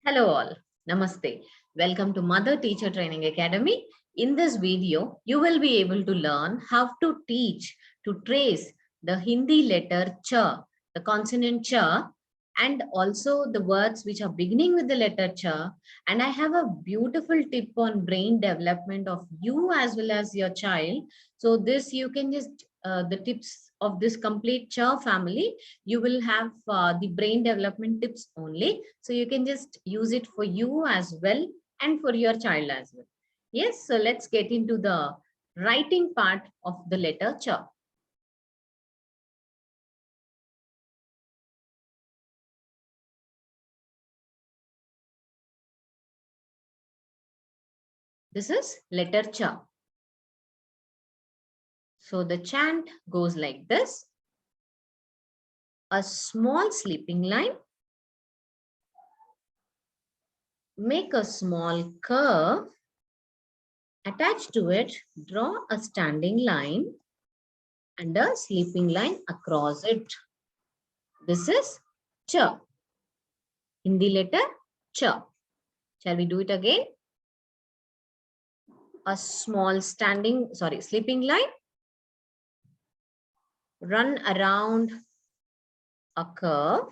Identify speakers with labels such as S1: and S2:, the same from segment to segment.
S1: Hello all. Namaste. Welcome to Mother Teacher Training Academy. In this video, you will be able to learn how to teach to trace the Hindi letter cha, the consonant cha, and also the words which are beginning with the letter cha. And I have a beautiful tip on brain development of you as well as your child. So this you can just the tips of this complete cha family, you will have the brain development tips only. So you can just use it for you as well and for your child as well. Yes, so let's get into the writing part of the letter cha. This is letter cha. So the chant goes like this. A small sleeping line. Make a small curve. Attached to it, draw a standing line and a sleeping line across it. This is cha. Hindi letter cha. Shall we do it again? A small sleeping line. Run around a curve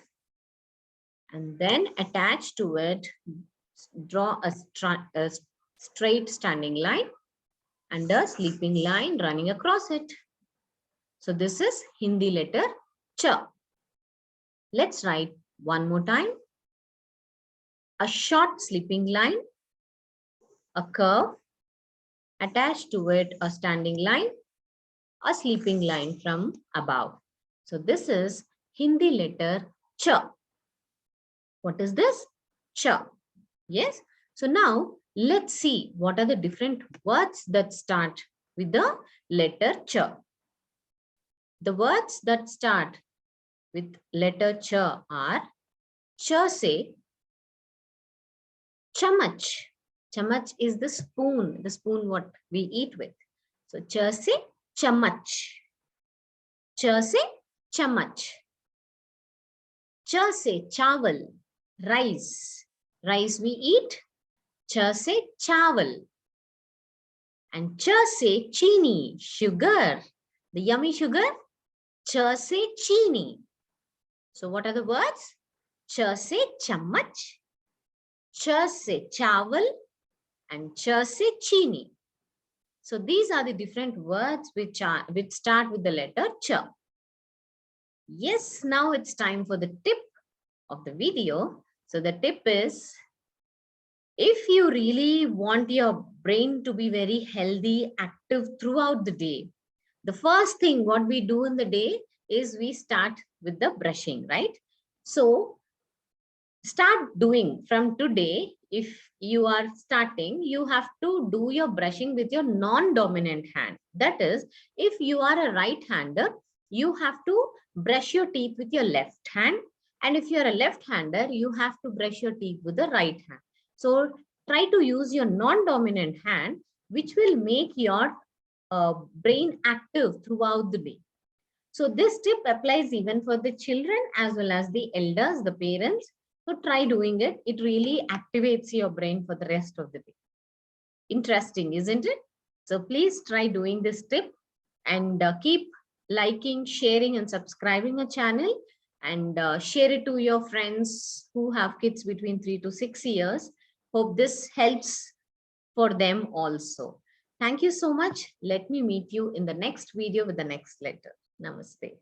S1: and then attach to it, draw a straight standing line and a sleeping line running across it. So this is Hindi letter cha. Let's write one more time. A short sleeping line, a curve, attached to it a standing line, a sleeping line from above. So this is Hindi letter cha. What is this? Cha. Yes. So now let's see what are the different words that start with the letter cha. The words that start with letter cha are cha se chamach. Chamach is the spoon what we eat with. So cha se chamach. Cha se chamach. Cha se chawal, rice. Rice we eat. Cha se chawal. And cha se chini, sugar. The yummy sugar. Cha se chini. So what are the words? Cha se chamach, cha se chawal, and cha se chini. So these are the different words which start with the letter cha. Yes, now it's time for the tip of the video. So the tip is, if you really want your brain to be very healthy, active throughout the day, the first thing what we do in the day is we start with the brushing, right? So start doing from today. If you are starting, you have to do your brushing with your non-dominant hand. That is, if you are a right-hander, you have to brush your teeth with your left hand. And if you're a left-hander, you have to brush your teeth with the right hand. So try to use your non-dominant hand, which will make your brain active throughout the day. So this tip applies even for the children as well as the elders, the parents. So try doing it. It really activates your brain for the rest of the day. Interesting, isn't it? So please try doing this tip and keep liking, sharing, and subscribing a channel, and share it to your friends who have kids between 3 to 6 years. Hope this helps for them also. Thank you so much. Let me meet you in the next video with the next letter. Namaste.